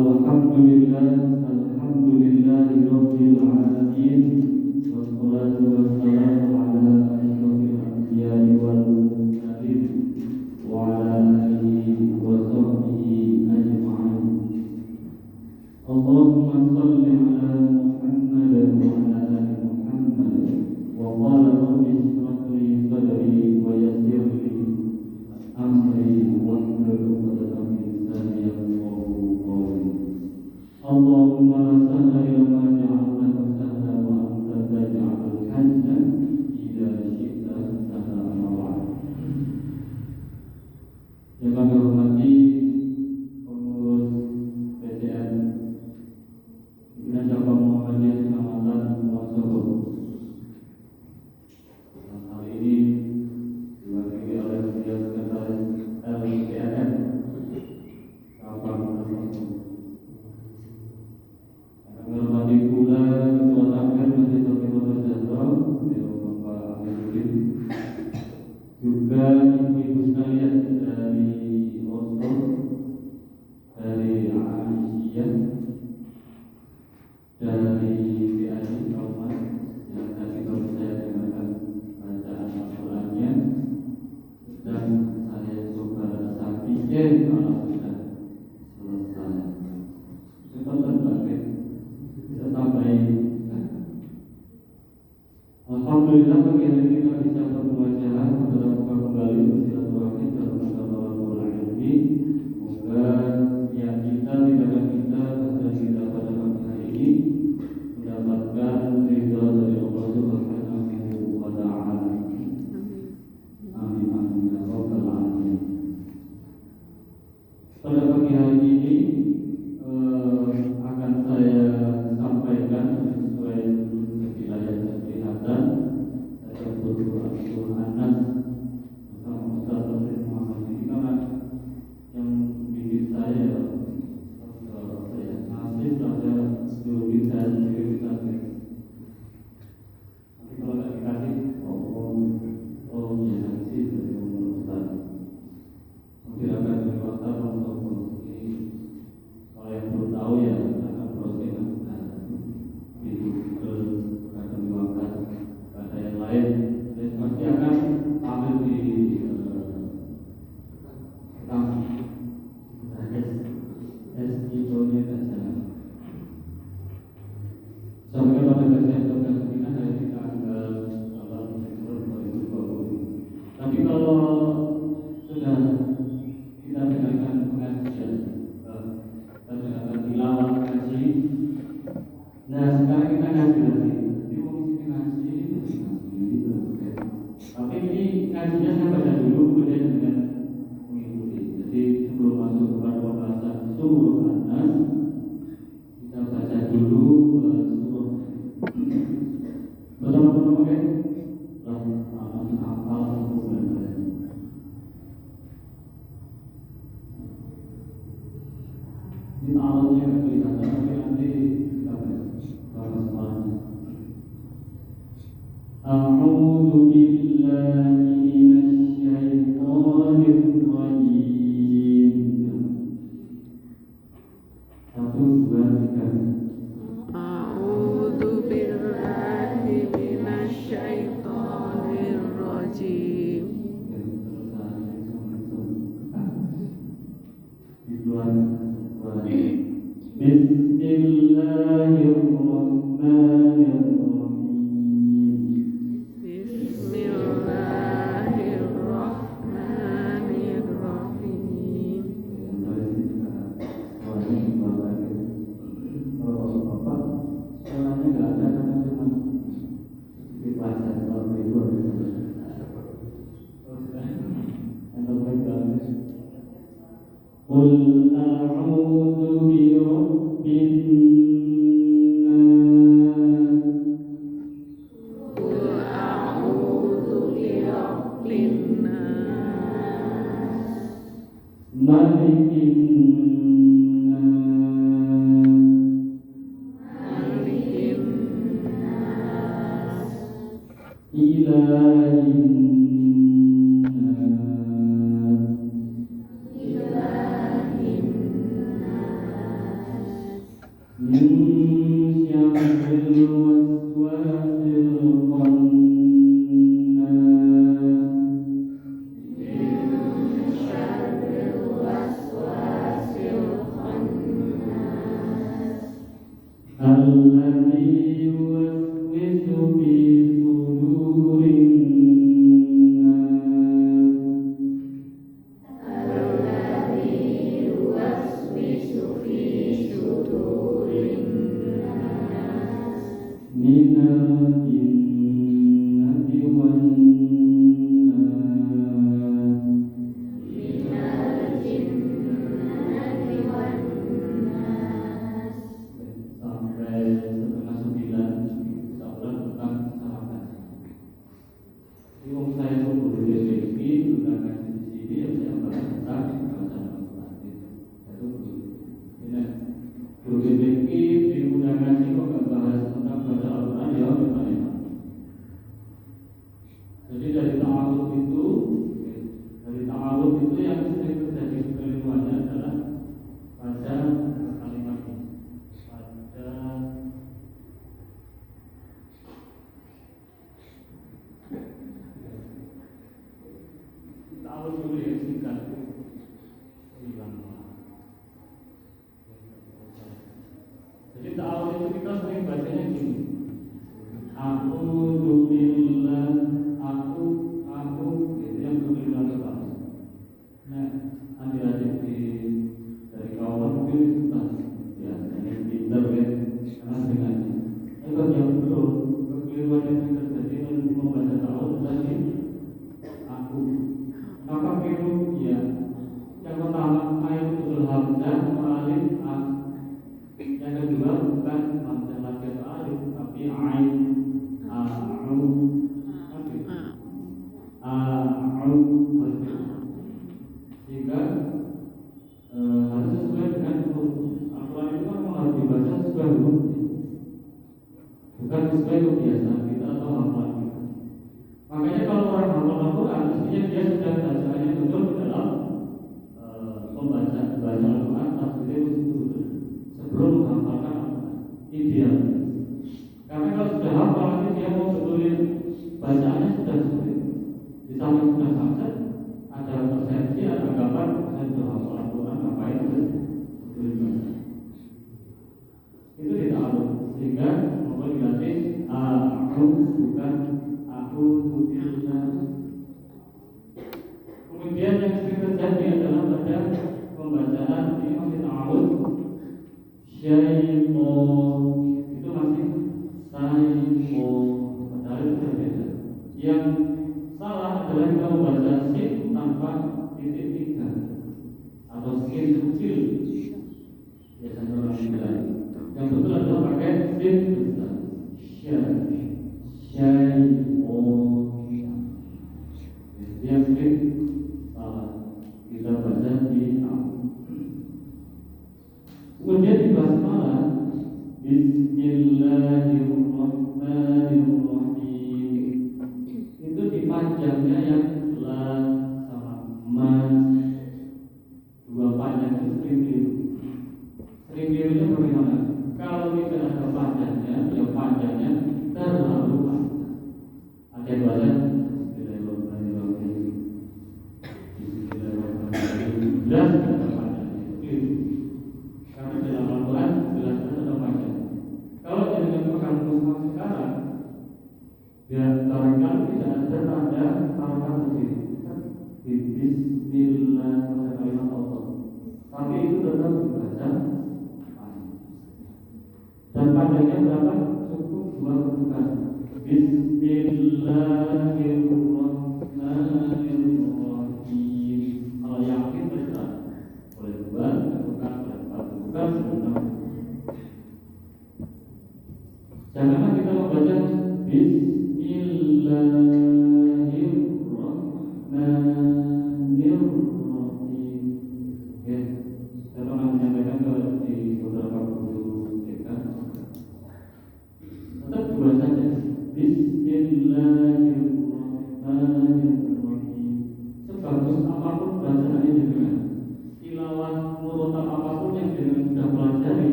Alhamdulillahirabbil alamin. Wassalatu wassalamu ala asyrofil anbiya'i wal mursalin wa ala alihi wa sahbihi ajma'in. Allahumma shalli ala Muhammad wa ala ali Muhammad. Wa qala rabbi ishrah li sadri wa yassir li amri wahlul 'uqdatam min lisani yafqahu qawli. Allahumma la sahla illa ma ja'altahu sahla wa anta taj'alul hazna idza syi'ta sahla wa ba'd. Yang kami hormati pengurus PCN Pimpinan Cabang Muhammadiyah Kecamatan Wonosobo. Hal ini diwakili oleh Beliau Sekretaris LPNN Cabang Wonosobo. Kami hormati pula Ketua Takmir Masjid Sofimoto Jatro, beliau Bapak Amiruddin, juga ibu-ibu sekalian dari Oslo, dari Aisyah, dari PAD Kauman yang tadi baru saya dengarkan bacaan Al-Qur'annya, dan saya coba sampaikan kalau sudah selesai. Cepat terbaik, bisa tambahin. Alhamdulillah pagi hari ini kita bisa bertemu acara dalam kembali bersilaturahmi dalam agama ilmi. Semoga niat kita, tindakan kita, dan kita pada pagi hari ini mendapatkan ridha dari Allah Subhanahu wa Ta'ala. Amin amin ya rabbal alamin. Pada pagi hari ini akan saya sampaikan sesuai wilayah kelihatan saya berdoa Anas bersama Ustaz Rasul Muhammad ini karena yang bikin saya nasib saja dulu kita sendiri kita nanti kalau nggak dikasih ya nanti dari Ustaz mungkin akan diwakil untuk ini. Kalau yang belum tahu ya akan proses di akan diwakil kata yang lain dan pasti akan tampil di SIO-nya saja. Sampai pada kajian kita hari ini tanggal 8 Desember 2020. Tapi kalau sudah kita dengarkan pengajian, kita dengarkan tilawah ngaji. Nah sekarang kita ngaji lagi. Jadi mau ngaji. Tapi ini ngajinya saya baca dulu kemudian dengan mengikuti. Jadi sebelum masuk kepada pembahasan surah An-Nas, kita baca dulu surah. Bersama-sama ya. Hafal untuk benar. Ini awalnya kelihatan tapi nanti kita bahas malamnya. A'udzu billahi minasy syaithanir rajim. 1, 2, 3. A'udzu billahi minasy syaithanir rajim. Bismillahirrahmanirrahim. Qul a'udzu bi rabbin nas. Qul a'udzu bi rabbin nas. Malikin nas. Malikin nas. Ilahin nas.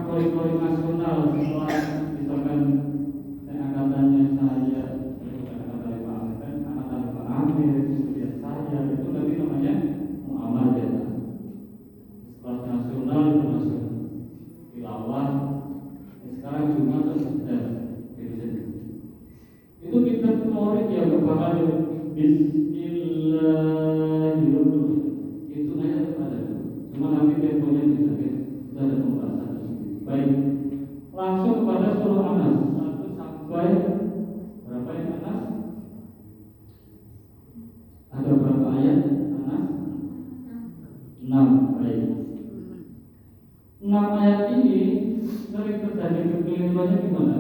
Kalau setelah misalkan angkatannya saya, bukan angkatan Pak Amir, kan angkatan Pak Amir, kemudian saya, itu nanti namanya muamalah. Sekelas nasional itu nasional, tilawah. Sekarang cuma tersedia itu kita murid yang berbakat Bismillahirrahmanirrahim. Itu aja ada. Cuma nanti temponya bisa kita ada pembahasan. Baik, langsung kepada surah Anas 1 sampai berapa ya Anas? Ada berapa ayat Anas? 6. Baik. 6 ayat ini sering terjadi kekeliruannya di mana?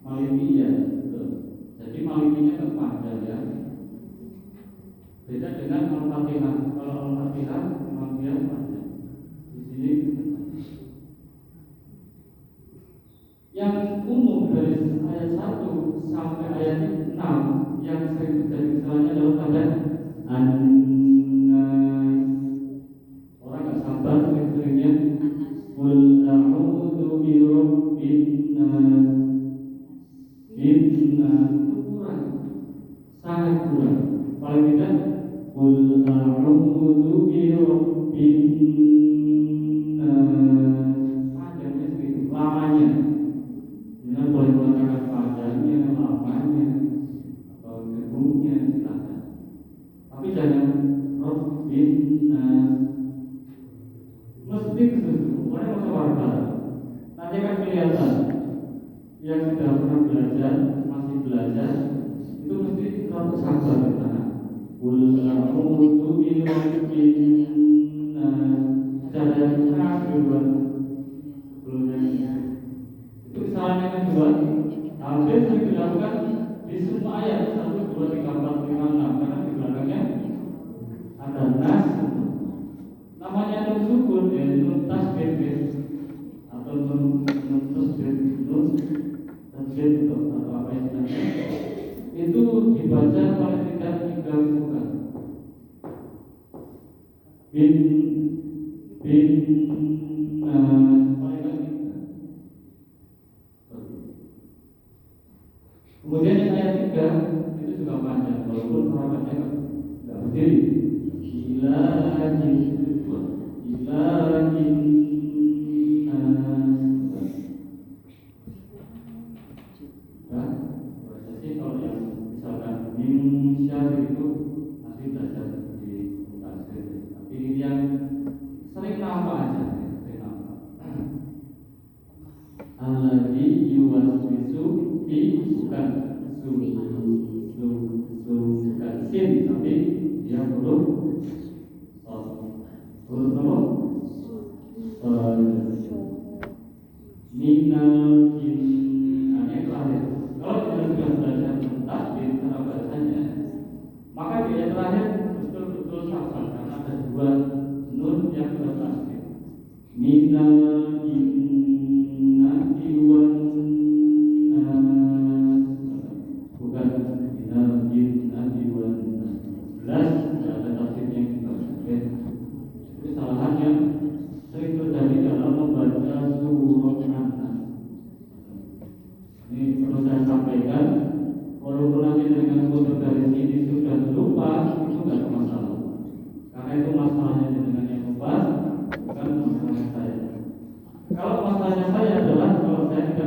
Malimiyah, betul. Jadi malimiyah kan panjang ya. Beda dengan Al-Fatihah. Kalau Al-Fatihah memang dia panjang. Di sini yang umum dari ayat 1 sampai ayat 6 yang sering terjadi kesalahannya adalah pada orang nggak sabar sering-seringnya Qul a'udzu birabbin nas. Itu kurang, sangat kurang. Paling tidak Qul a'udzu birabbin nas. Panjangnya segitu, lamanya. Jangan boleh mengatakan panjangnya, lamanya, atau gedungnya, silakan. Tapi jangan Rabbin nas. Mesti kesusu, orang masuk warga. Nanti akan kelihatan yang sudah pernah belajar, masih belajar, itu mesti terlalu sabar di sana. Qul a'udzu birabbin nas. Secara yang keras duluan sebelumnya. Itu kesalahan yang kedua, hampir sering dilakukan di semua ayat 1, 2, 3, 4, 5, 6 karena di belakangnya ada nas. Namanya nun sukun, nun tasdid atau nun tasdid, nun tasdid atau apa yang namanya itu dibaca paling tidak 3 bukan. Bin paling tidak. Kemudian yang ayat 3 itu juga panjang, walaupun harapannya nggak berdiri. Ilahin jadi kalau yang misalkan min syarr itu nanti belajar di tafsir. Tapi ini yang sering nampak aja, sering nampak. Alladzi yuwaswisu fi bukan bukan sin, tapi dia huruf huruf apa? Minal jin. Yang terakhir, kalau kita sudah belajar tentang cara bacanya, maka di ayat terakhir betul-betul sabar karena ada 2 nun yang bertasdid. Minal jinnati wan nas, bukan minal jinnati wan nas. Jelas ada tasdid yang kita pakai. Kesalahan yang sering terjadi dalam membaca surah An-Nas. Ini perlu saya sampaikan. Walaupun nanti dengan kode dari sini sudah lupa, itu tidak ada masalah. Karena itu masalahnya dengan yang lupa, bukan masalahnya saya. Kalau masalahnya saya adalah kalau saya tidak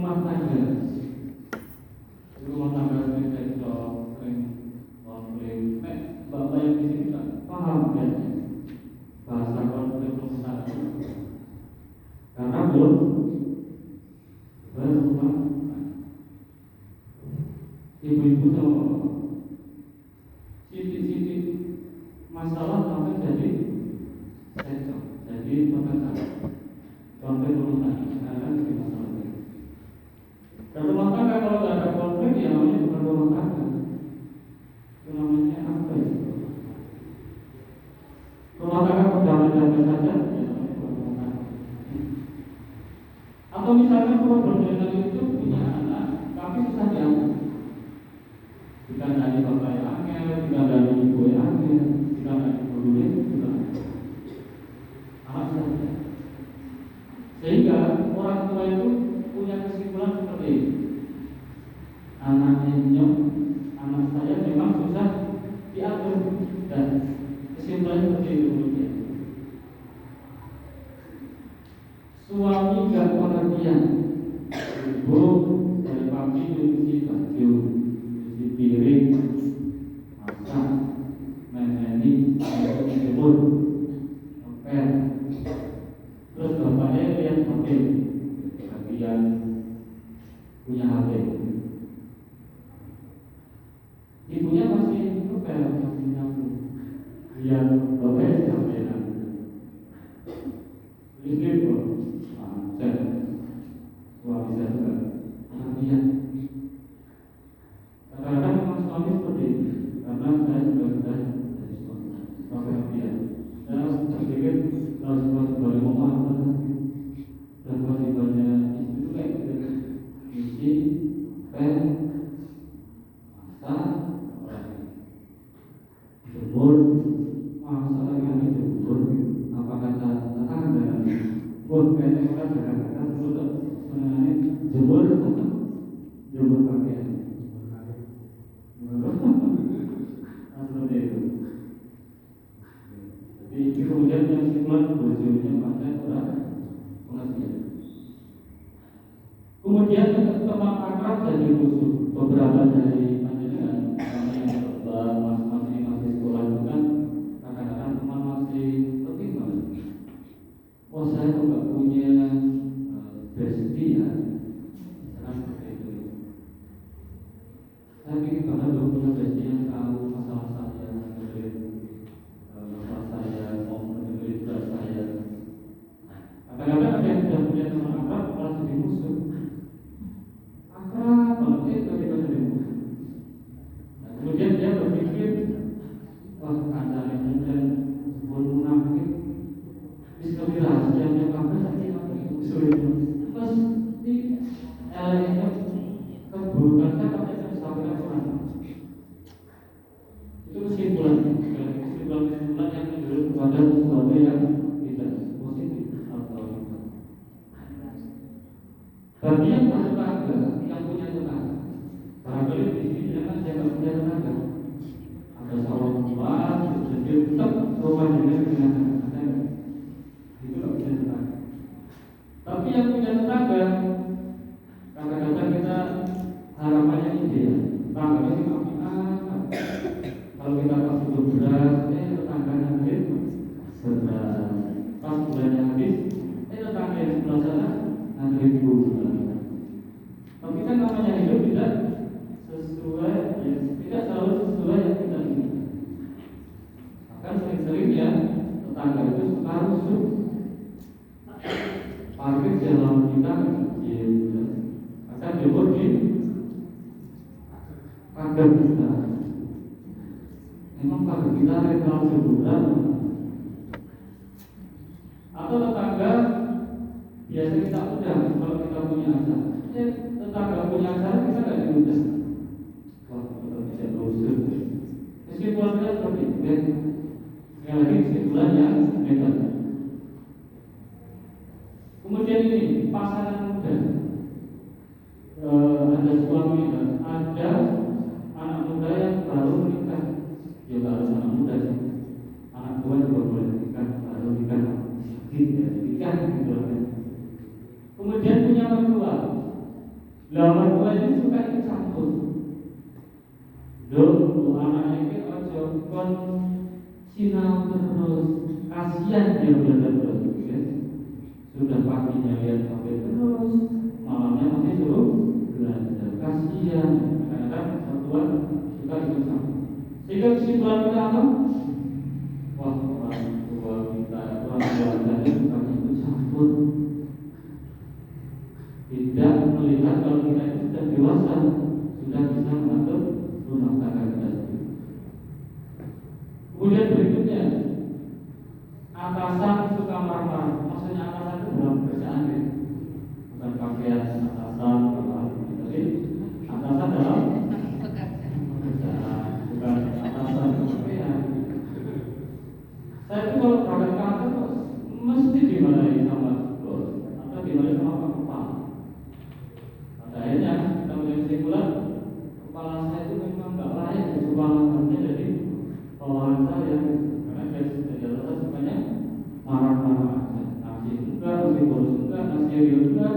rumah tangga, sering cekcok, sering konflik. Bapak yang di sini kan paham kan bahasa konflik rumah tangga, karena belum berumah. Ibu-ibu sama bapak, sidik-sidik masalah sampai jadi cekcok, jadi pertengkaran, konflik rumah tangga. Sekarang jadi masalah. Dan rumah tangga kalau nggak ada konflik ya namanya bukan rumah tangga. Itu namanya apa ya? Rumah tangga berdamai-damai saja ya namanya bukan rumah tangga. Atau misalnya problemnya itu punya anak tapi susah diatur. Dikandani bapak yang angel, dikandani ibu yang angel, dikandani guru yang juga anak saja. Sehingga orang tua itu punya kesimpulan seperti ini. Anaknya, anak saya memang susah diatur, dan kesimpulan seperti itu. Suami gak pengertian, ibu dari pagi cuci baju, cuci piring, masak, meneni, jemur, ngepel. Terus bapaknya lihat HP, bagian punya HP. Ibunya masih ngepel, masih nyapu. Lihat bapaknya HP-nya. Listrik kok, suami saya juga pengertian. Kadang-kadang memang suami seperti ini, karena saya juga sudah jadi suami pengertian. Saya berpikir harus sebagai mama dan kewajibannya istri itu kayak gitu, isi, pen, masak, jemur, masak lagi jemur. Apa kata tetangga? Kayaknya orang kadang-kadang untuk mengenai jemur pakaian. Seperti itu. Jadi kemudian yang kesimpulan berujungnya pada orang pengertian. Kemudian teman akrab jadi musuh. Beberapa dari panjenengan masih sekolah itu kan kadang-kadang teman masih tertinggal. Oh saya kok nggak punya bestie ya, misalkan seperti itu. Saya pikir bahkan belum punya bestie yang tahu masalah saya, masalah saya, mau mendengar juga saya. Kadang-kadang ada yang sudah punya teman akrab malah jadi musuh. Akrab banget ketika jadi musuh. Nah, kemudian dia berpikir, wah ada yang mungkin munafik. Bisa rahasia yang apa saja sulit. Terus di LA keburukan saya pakai sampai apa? Itu kesimpulan yang menurut kepada sesuatu yang tidak positif atau bagi yang bertetangga, yang punya tetangga. Barangkali di sini jangan jangan punya tetangga. Ada sawah luas, jadi tetap rumahnya dengan itu tidak punya tetangga. Tapi yang punya tetangga, kadang-kadang kita harapannya ideal. Tetangganya sih kalau kita pas butuh beras, tetangganya habis, beras. Pas bulannya habis, tetangga yang sebelah sana nanti ribu. Tapi kan namanya hidup tidak sesuai, ya, tidak selalu sesuai yang kita inginkan. Bahkan sering-seringnya tetangga itu suka rusuh. Parkir dalam kita kecil, akan jemput di pagar kita. Memang pagar kita kalau sebulan. Atau tetangga biasa kita undang kalau kita punya acara. Tetangga punya acara kita nggak diundang. Wah, kita bisa rusuh. Kesimpulan kita seperti itu. Sekali lagi kesimpulan yang beda. Kemudian ini pasangan muda, ada suami dan ada anak muda yang baru menikah. Ya harus anak muda sih, anak tua juga boleh menikah, baru nikah, nikah gitu. Kemudian punya mertua, kon sinau terus, kasihan dia belajar terus, ya. Sudah paginya lihat HP terus, malamnya masih suruh belajar, kasihan. Kadang-kadang orang tua juga ikut sama. Sehingga kesimpulan kita apa? Wah, orang tua tadi bukan ikut campur. Tidak melihat kalau kita itu sudah dewasa, sudah bisa mengatur rumah tangga kita sendiri. Kemudian berikutnya, atasan suka marah-marah. Maksudnya atasan itu dalam kerjaan, ya. Bukan pakaian atasan, tapi atasan dalam pekerjaan, bukan atasan pakaian. Saya itu kalau berangkat kantor mesti dimarahi sama bos atau dimarahi sama pak kepala. Pada akhirnya kita mengambil kesimpulan, kepala saya itu memang nggak layak jadi kepala, artinya jadi bawahan saya, karena dari alasan sukanya marah-marah aja, ngasih enggak, ngasih bonus enggak, ngasih rius enggak,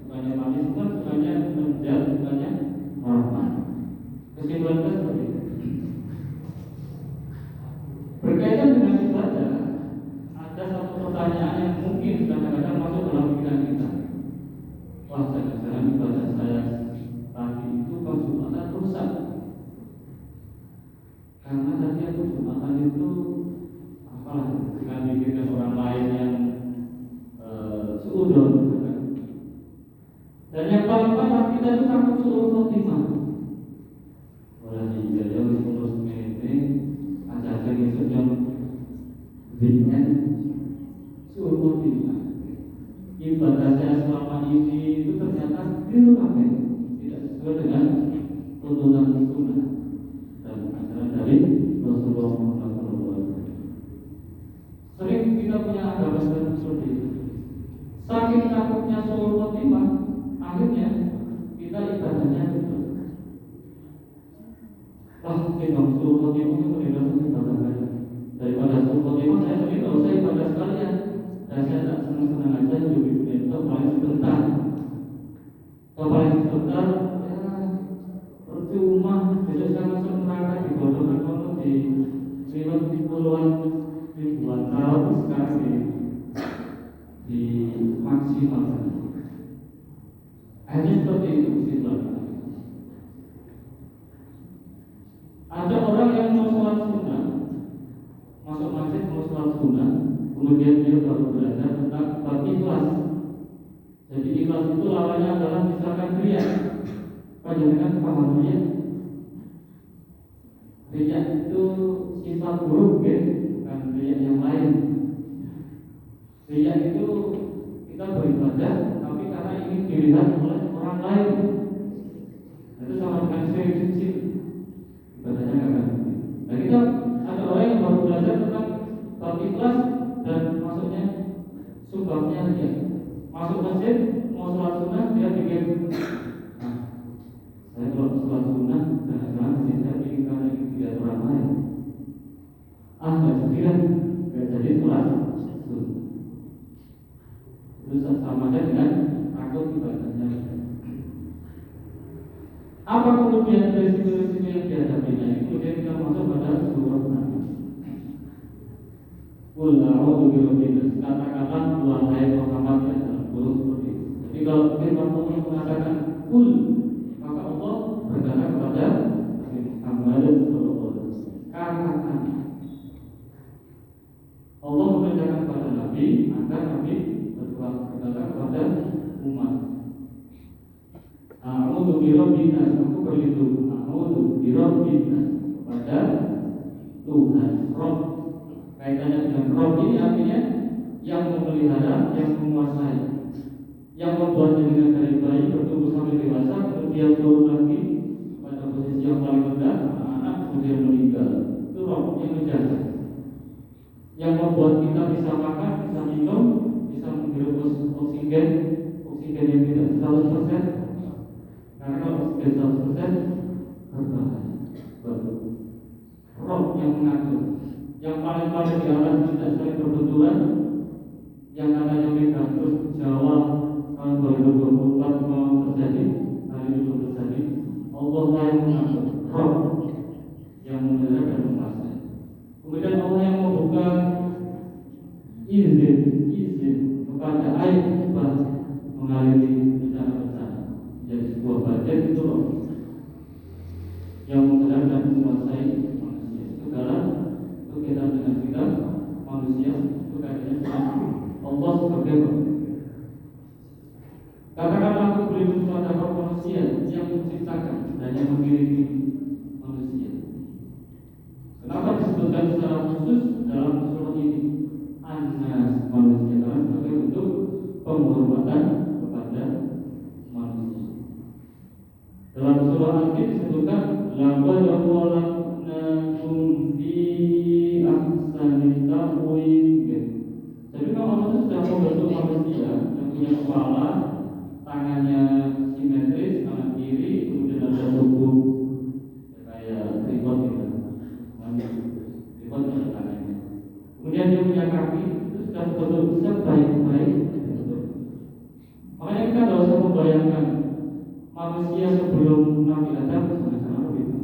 sukanya punishment, sukanya menjat, sukanya marah-marah. Kesimpulan kita seperti itu. Berkaitan dengan ibadah, ada satu pertanyaan yang mungkin kadang-kadang masuk dalam pikiran kita. Wah, jangan-jangan ibadah saya tadi itu pas Jumatan rusak. Karena tadi aku Jumatan itu apalah, dengan mikirkan orang lain yang seudon, misalkan. Dan yang paling parah, kita itu takut suul khotimah. Orang dia harus ngurus ini, ada besok yang weekend suul khotimah. Ibadah saya selama ini itu ternyata tidak sesuai dengan tuntunan sunnah dan ajaran dari Rasulullah SAW. Sering kita punya agama seperti itu. Saking takutnya suul khotimah, akhirnya kita ibadahnya betul. Wah, kalau suul khotimah itu meninggalkan ibadah banyak. Daripada suul khotimah saya lebih tahu saya ibadah sekalian. Dan saya tak senang-senang aja hidup di dunia itu paling sebentar. Kalau paling sebentar, ya percuma. Besok saya masuk neraka di bodohkan kamu di lewat puluhan ribuan tahun sekarang di maksimalkan. Akhirnya seperti itu kesimpulan. Ada orang yang mau sholat sunnah, masuk masjid mau sholat sunnah, kemudian dia baru belajar tentang bab ikhlas. Jadi ikhlas itu lawannya adalah misalkan riya. Panjenengan paham riya? Riya itu sifat buruk, ya, bukan riya yang lain. Riya itu kita beribadah, tapi karena ingin dilihat oleh orang lain. Itu sama dengan syirik kecil. Ibadahnya nggak kan? Nah, kita ada orang yang baru belajar tentang bab ikhlas dan maksudnya sumbangnya dia masuk masjid mau sholat sunnah dia pikir, nah, saya kalau sholat sunnah jangan-jangan saya pikir karena ingin dilihat orang lain. Nggak jadi kan, nggak jadi sholat sunnah. Itu sama saja dengan takut ibadahnya. Apa kemudian resiko-resiko yang dihadapinya? Kemudian kita masuk pada surat Nabi. Qul a'udzu birabbil nas. Katakanlah wahai Muhammad ya, dalam kurung seperti itu. Jadi kalau firman Allah mengatakan qul, maka Allah berkata kepada Nabi Muhammad sallallahu alaihi wasallam, katakan. Allah memerintahkan kepada Nabi agar Nabi berkata kepada umat, a'udzu birabbin nas, aku berlindung, a'udzu birabbin nas, kepada Tuhan Rabb. Kaitannya dengan Rabb ini artinya yang memelihara, yang menguasai, yang membuatnya dengan dari bayi bertumbuh sampai dewasa, kemudian turun lagi pada posisi yang paling rendah, anak kemudian meninggal. Itu Rabb yang menjaga, yang membuat kita bisa makan, bisa minum, bisa menghirup oksigen yang tidak 100%. Karena kalau oksigen 100% berbahaya. Rob yang mengatur, yang paling di atas tidak saling berbenturan, yang katanya Mega terus Jawa tahun 2024 mau terjadi, hari ini belum terjadi. Allah yang mengatur, Rob yang memelihara dan menguasai. penghormatan kepada manusia. Dalam surah Al-Qiyamah disebutkan laqad khalaqnakum fi ahsani taqwim. Jadi kalau Allah itu sudah membentuk manusia yang punya kepala, tangannya simetris, tangan kiri, kemudian ada tubuh kayak tripod gitu, tripod ada tangannya. Kemudian dia punya kaki, itu sudah bentuk sebaik-baik. Makanya kita tidak usah membayangkan manusia sebelum Nabi Adam sama-sama begitu,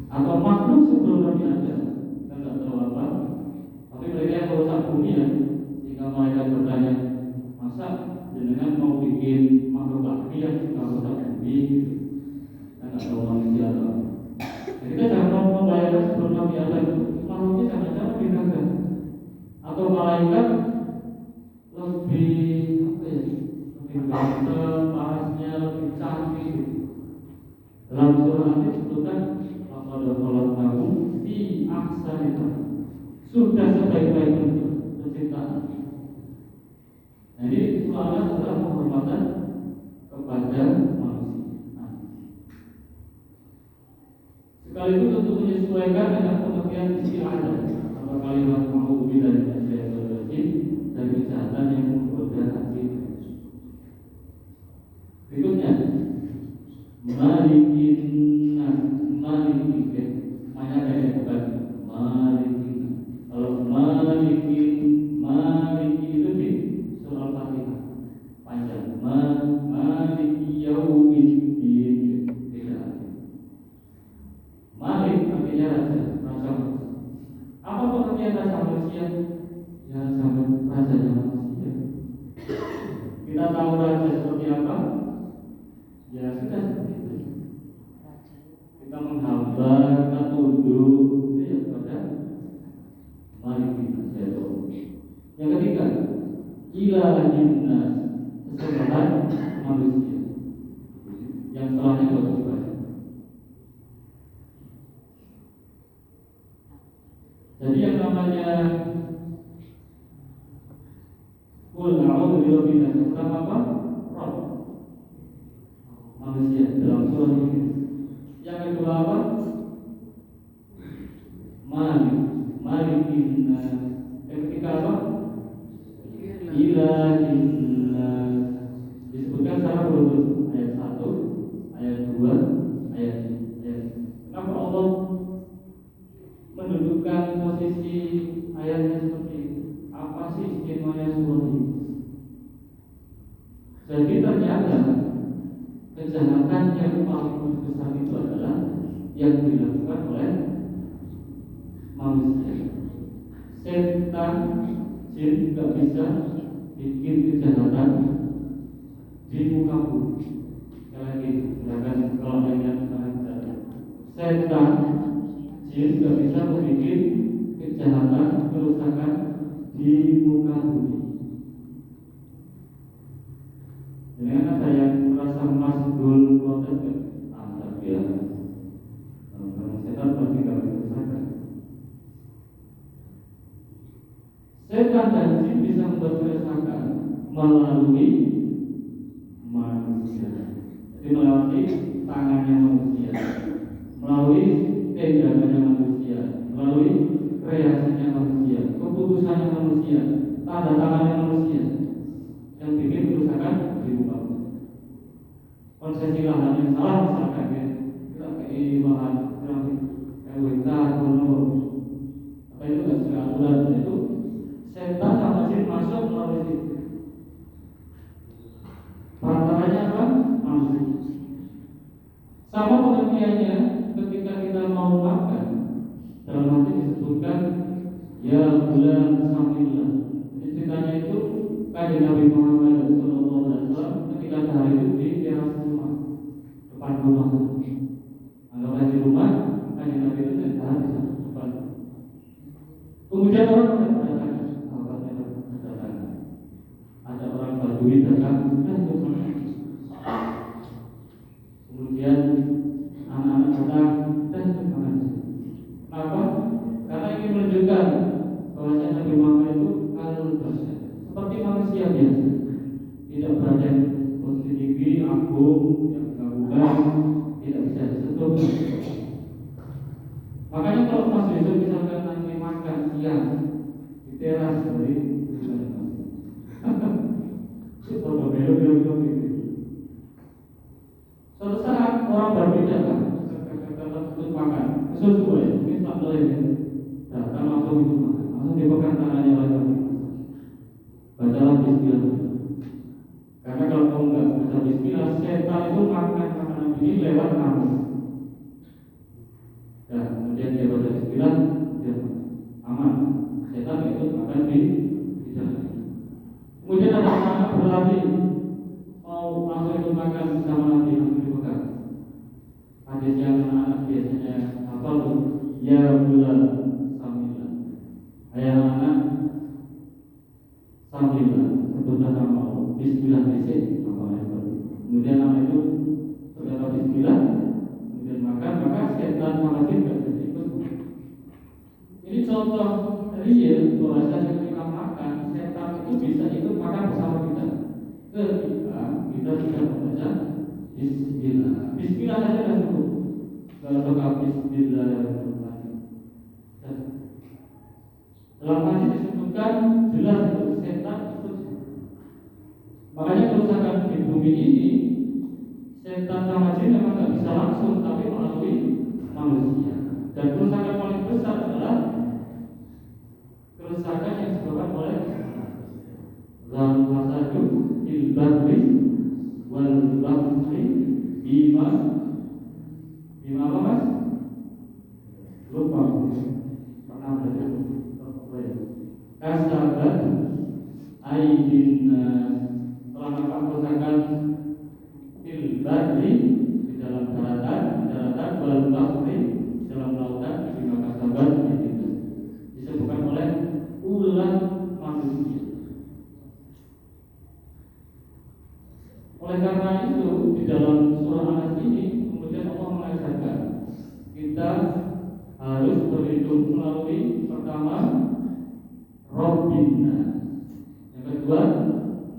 atau makhluk sebelum Nabi Adam, kita tidak tahu apa. Tapi mereka yang merusak bumi ya, sehingga mereka bertanya, masa jenengan mau bikin makhluk lagi yang suka merusak bumi? Kita tidak tahu manusia atau apa. Jadi kita jangan mau membayangkan sebelum Nabi Adam makhluknya sama-sama beda, atau malaikat lebih apa ya? Lebih ganteng, parasnya lebih cantik. Dalam surah Al-Qiyamah disebutkan laqad khalaqnakum fi ahsani taqwim. Sudah sebaik-baik bentuk penciptaan. Jadi soalnya adalah penghormatan kepada manusia. Sekaligus untuk menyesuaikan dengan pengertian istilah atau kalimat ma'udzubillah dari kejahatan yang menggoda hati. Berikutnya malikin malikin hanya dari bukan malikin. Kalau maliki itu di surah Al-Fatihah panjang. Maliki yaumiddin tidak. Malik artinya raja. Apa pengertian raja manusia? Ya sama rajanya manusia. Kita tahu raja seperti apa? Ya sudah seperti itu. Kita menghamba, kita tunduk, itu ya kepada Malikin jatuh. Yang ketiga, ilahin nas, sesembahan manusia. Yang setelahnya berubah. Jadi yang namanya Qul a'udzu birabbin nas, pertama apa? Rabb, manusia dalam surah ini. Yang kedua apa? Malikin nas. Yang ketiga apa? Ilahin nas. Disebutkan secara berurut ayat 1, ayat 2, ayat 3. Kenapa Allah mendudukkan posisi ayatnya seperti itu? Apa sih istimewanya surah ini? Jadi ternyata kejahatan yang paling besar itu adalah yang dilakukan oleh manusia. Setan, jin tidak bisa bikin kejahatan di muka bumi. Sekali lagi, silakan kalau ada yang setan, jin tidak bisa membuat kejahatan, kerusakan di muka bumi. Dengan ada yang merasa masdul protes antar dia, karena setan pasti tidak kerusakan. Setan dan jin bisa membuat kerusakan melalui manusia. Jadi melalui tangannya manusia, melalui tindakannya manusia, melalui kreasinya manusia, keputusannya manusia, tanda tangannya manusia yang bikin kerusakan di muka bumi. Konsesi lahan yang salah misalkan ya, kita pakai lahan yang hektar, apa itu nggak sesuai aturan, itu setan sama jin masuk melalui situ. Perantaranya apa? Manusia. Sama pengertiannya ketika kita mau makan, dalam hadis disebutkan ya bulan samillah. Ceritanya itu Kanjeng Nabi Muhammad SAW ketika hari itu di teras rumah, depan rumah. Anggaplah di rumah, Kanjeng Nabi itu tahan di depan. Kemudian orang datang, ada orang Badui datang, sudah itu. Kemudian anak-anak datang dan bermain. Kenapa? Karena ingin menunjukkan bahwa Nabi Muhammad itu al-basar, seperti manusia biasa. kira-kira gitu. Suatu saat orang berbeda kan, untuk makan, sesuai, mungkin tak boleh ya. Datang langsung itu makan, langsung dipegang tangannya oleh Nabi. Bacalah Bismillah. Karena kalau kamu nggak baca Bismillah, setan itu makan makanan ini lewat kamu. Dan kemudian dia baca Bismillah, dia aman. Setan itu akan di dalam. Kemudian ada anak berlari mau langsung ikut makan bersama Nabi, langsung dipegang. Hadis yang anak biasanya apa tuh? Ya bulan samila. Ayah anak samila. Sebutlah nama Bismillah disini. Kemudian anak itu berkata Bismillah, kemudian makan, maka setan sama jin tidak bisa ikut. Ini contoh real bahwasanya ketika makan, setan itu bisa ikut makan bersama kita. Ketika kita tidak membaca Bismillah. Bismillah saja dah cukup. Kalau doa Bismillahirrahmanirrahim. Dalam hadis disebutkan jelas itu setan ikut. Makanya kerusakan di bumi ini, setan sama jin memang tidak bisa langsung, tapi melalui manusia. Dan kerusakan paling besar adalah kerusakan yang disebabkan oleh fasadu fil barri wal bahri bima apa mas? Lupa pernah belajar kasabat aidina telah melakukan kerusakan fil barri di dalam daratan wal bahri dalam lautan bima kasabat aidina disebutkan oleh ulah manusia. Oleh karena itu di dalam surah An-Nas ini kemudian Allah mengajarkan kita harus berlindung melalui pertama Rabbina, yang kedua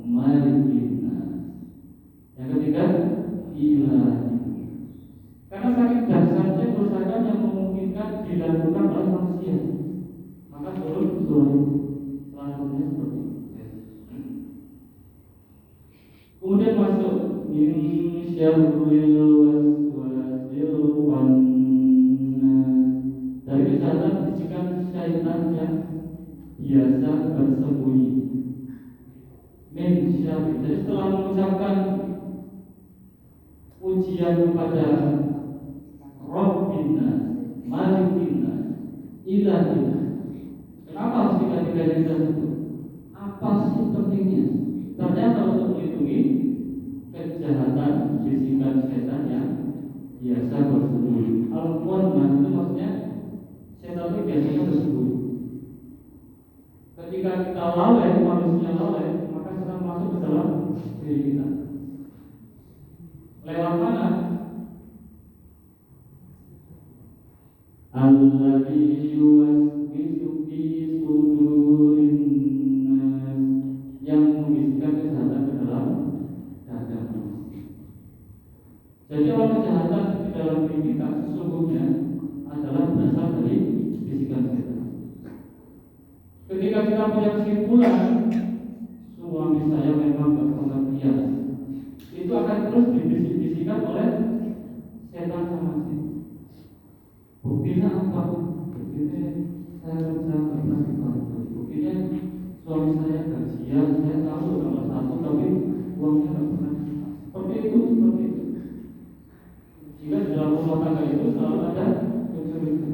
Malikina, yang ketiga Ilahi. Karena saking dasarnya kerusakan yang memungkinkan dilakukan oleh manusia, maka turun surah ini selanjutnya seperti itu. Kemudian masuk min syarril waswasil khannas, dari kejahatan bisikan syaitan yang biasa bersembunyi. Min syarril, jadi setelah mengucapkan pujian kepada Rabbina, Malikina, Ilahina, kenapa harus tiga-tiganya kita sebut? Apa sih pentingnya? Ternyata untuk melindungi kejahatan bisikan setan yang biasa bersembunyi. Al-Qur'an itu maksudnya setan itu biasanya bersembunyi. Ketika kita lalai, manusia lalai, maka setan masuk ke dalam diri kita. Lewat mana? Alladzi yuwaswisu fi sudurin nas, yang membisikkan kejahatan ke dalam dada manusia. Jadi orang kejahatan di dalam diri kita sesungguhnya adalah berasal dari bisikan setan. Ketika kita punya kesimpulan suami saya memang gak pengertian, itu akan terus dibisik-bisikan oleh setan sama jin. Buktinya apa? Buktinya saya pernah dibantu. Buktinya suami saya gajian, saya tahu nomor satu, tapi uangnya nggak pernah. Seperti itu. Jika di dalam rumah tangga itu selalu ada kecurigaan.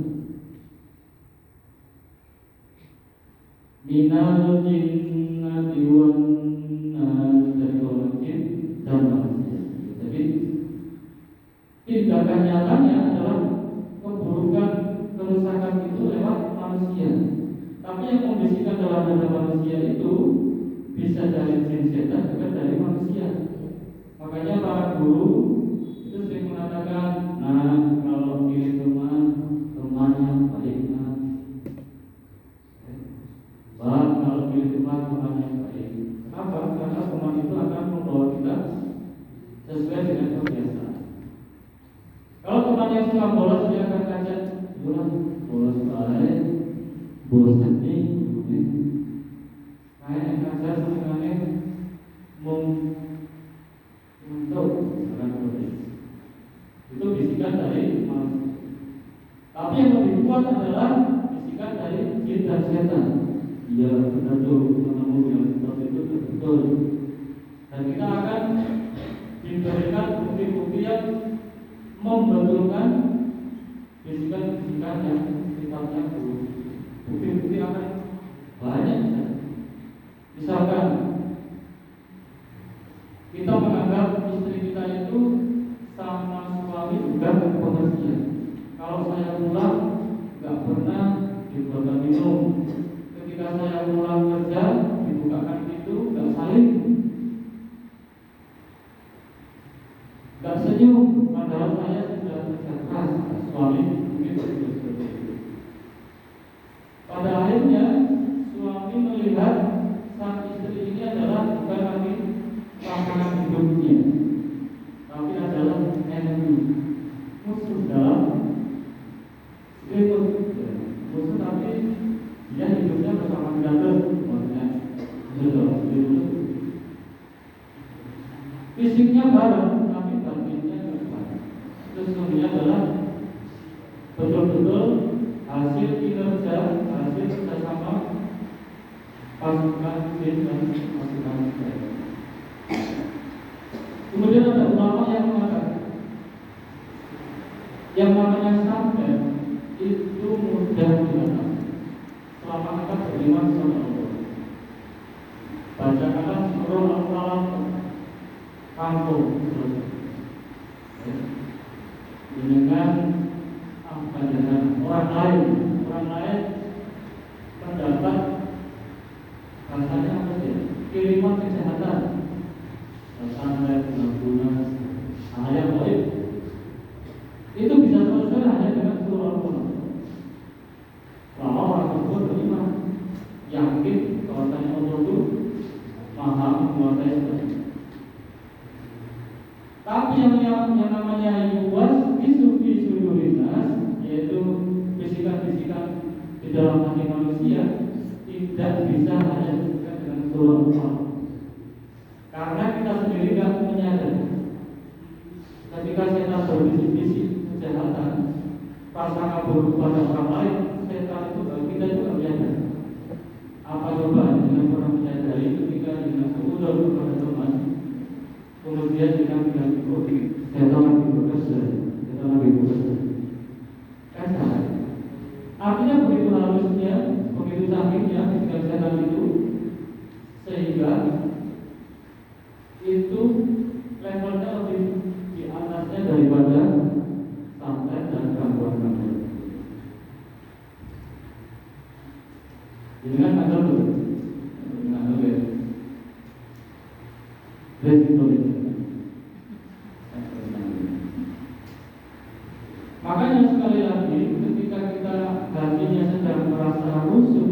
Minal jinnati wan nas, dari golongan jin dan manusia. Jadi tindakan nyatanya adalah keburukan, kerusakan itu lewat manusia. Tapi yang membisikkan dalam dada manusia itu bisa dari jin setan, juga dari manusia. Makanya para guru itu sering mengatakan, nah kalau pilih teman yang baik, kalau pilih teman yang baik. Kenapa? Karena teman itu akan membawa kita sesuai dengan kebiasaan. Kalau teman yang suka bolos, dia akan kaget, bolos balik, bolos ini, kayak yang kaget sebenarnya untuk misalkan seperti itu bisikan dari manusia. Tapi yang lebih kuat adalah bisikan dari jin dan setan. Ya benar tuh teman-teman yang seperti itu betul. Dan kita akan diberikan bukti-bukti yang membetulkan bisikan-bisikan yang sifatnya buruk. Bukti-bukti akan banyak. Misalkan kita menganggap istri kita itu sama suami juga pengertian. Kalau saya pulang nggak pernah dibuatkan minum. Ketika saya pulang kerja dibukakan pintu nggak saling, nggak senyum. Padahal saya sudah kerja keras. Suami mungkin seperti itu. Pada akhirnya suami melihat sang istri ini adalah bukan lagi pasangan hidupnya, tapi adalah enemy, musuh dalam hidup. Musuh tapi dia hidupnya bersama kita, maksudnya musuh dalam hidup. Fisiknya bareng, tapi batinnya berbeda. Itu sebenarnya adalah betul-betul hasil kinerja, hasil kerjasama pasukan jin dan pasukan setan. Kemudian ada ulama yang mengatakan yang namanya santet itu mudah diatasi selama kita beriman kepada Allah. Bacakanlah surah Al-Falaq kampung dengan dengan orang lain mendapat rasanya apa sih? Kiriman kesehatan, santet, guna, yang baik. Itu bisa selesai hanya dengan surah Al-Falaq. Kalau orang tersebut beriman, yakin bahwasanya Allah itu maha menguasai segala. Tapi yang namanya yuwas isufi sudurinas, yaitu bisikan-bisikan di dalam hati manusia, tidak bisa hanya bisikan dengan surah Al-Falaq. Karena kita sendiri tidak menyadari. Ketika setan berbisik-bisik kejahatan, prasangka buruk pada orang lain, setan itu kita juga menyadari. Apa coba dengan orang menyadari ketika dengan seudon kepada teman, kemudian dengan setan lagi bekerja, kan salah. Artinya begitu halusnya, begitu sakitnya ketika setan itu, sehingga itu levelnya lebih di atasnya daripada santet dan gangguan-gangguan. Jadi kan ada tuh, ya, resiko itu. Makanya sekali lagi, ketika kita hatinya sedang merasa rusuh,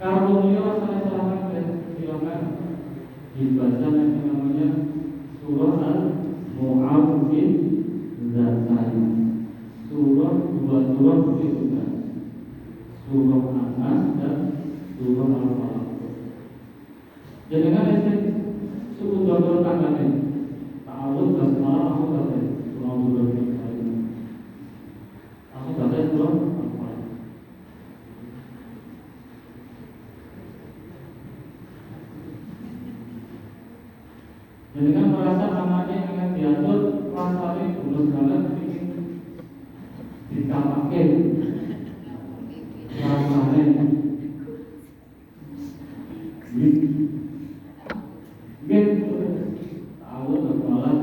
kalau beliau rasanya silahkan dibaca yang namanya surah Al-Mu'awwidzatain. Dua surah begitu kan, surah An-Nas dan surah Al-Falaq. Jadi kan suku dokter tangannya ta'awud basmalah aku baca surah Al-Mu'awwidzatain. Aku baca surah Al-Falaq. Jadi kan merasa anaknya akan diatur, rasanya bulus banget, ingin ditamakin rasanya gitu. Tahu terbalas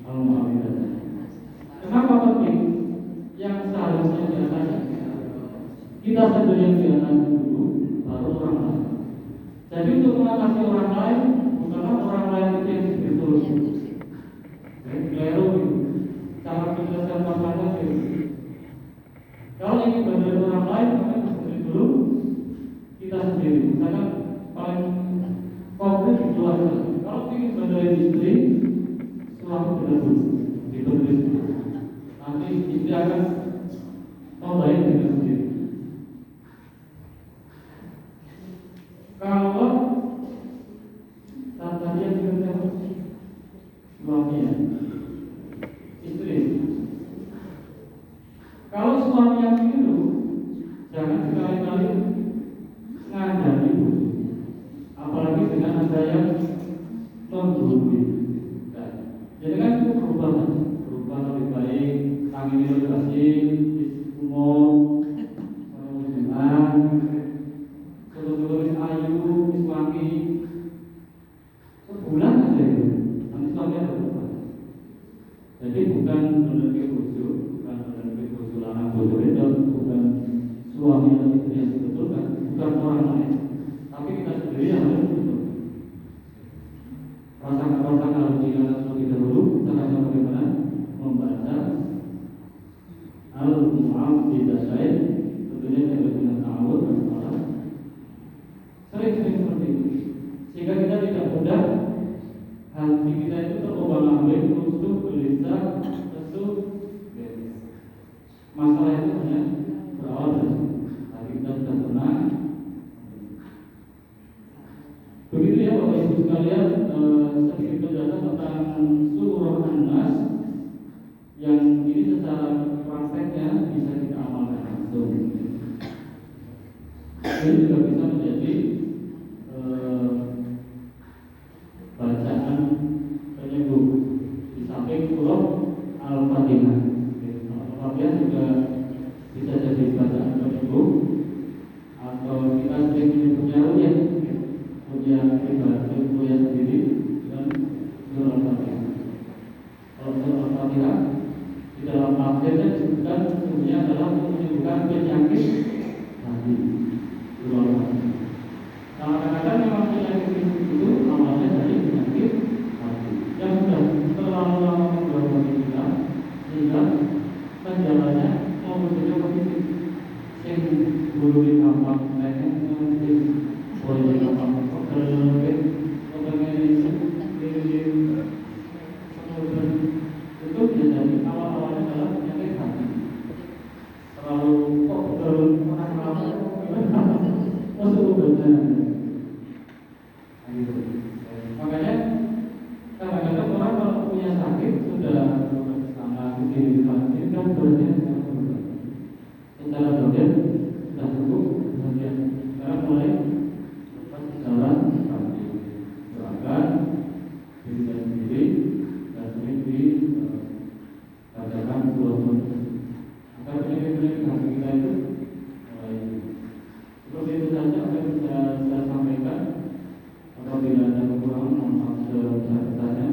Al-Mu'awwidzatain. Kenapa penting? Yang seharusnya diatasi kita sendiri yang diatasi dulu, baru orang lain. Jadi untuk mengatasi orang lain, bukanlah orang lain itu yang diberi solusi. Keliru gitu. Cara penyelesaian masalah itu. Kalau ingin bantuan orang lain, maka sendiri dulu kita sendiri. Misalkan paling konkret di keluarga. Kalau ingin bantuan istri, suami tidak dulu dibantu istri. Nanti istri akan membaik dengan sendiri. Kalau tadi yang kita suami ya, istri. Kalau suami yang keliru, jangan sekali-kali ngajari bujuk, apalagi dengan ada yang menggurui. Jadi kan itu berubah lebih baik. Tangi itu kasih, umum, wujudan, seluruh ayu, wangi, sebulan aja itu, nanti suami ada berubah. Jadi bukan menerbit bujuk, bukan menerbit bujuk lanang bujuk itu, bukan suami atau istri yang sebetulkan, bukan orang lain, tapi kita sendiri yang harus betul. Rasakan harus diingat terlebih dahulu, caranya bagaimana membaca al-mu'am bidasyain, tentunya dengan ta'awud dan salah. Sering-sering seperti itu, sehingga kita tidak mudah hati kita itu terombang-ambing, rusuh, gelisah, lesu. Masalah itu hanya berawal dari hati kita sudah tenang. Begitu ya Bapak Ibu sekalian, sedikit penjelasan tentang surah An-Nas yang ini secara prakteknya bisa kita amalkan langsung. Ini juga bisa menjadi bacaan penyembuh di samping surah Al-Fatihah. Al-Fatihah juga bisa jadi bacaan penyembuh, atau kita sering menyebutnya ruqyah, ruqyah pribadi, ruqyah sendiri dan surah Al-Fatihah. Kalau surah Al-Fatihah di dalam tafsirnya disebutkan sesungguhnya adalah untuk menyembuhkan penyakit hati. Kadang-kadang memang penyakit itu awalnya dari penyakit hati yang sudah terlalu lama mengganggu kita, sehingga penjalannya mau menuju ke fisik. Sing bulu di kampak, sing bulu di kampak, itu biasanya awal-awalnya adalah penyakit hati. Terlalu orang masuk beban. Makanya kadang-kadang orang kalau punya sakit sudah sama kesini kan berarti secara bagian sudah cukup, kemudian sekarang mulai lepas jalan kaki, gerakan diri sendiri dan sendiri bacakan dua agar penyakit-penyakit hati kita itu mulai. Seperti itu saja yang bisa saya sampaikan. Apabila ada kekurangan, mohon maaf sebesar-besarnya.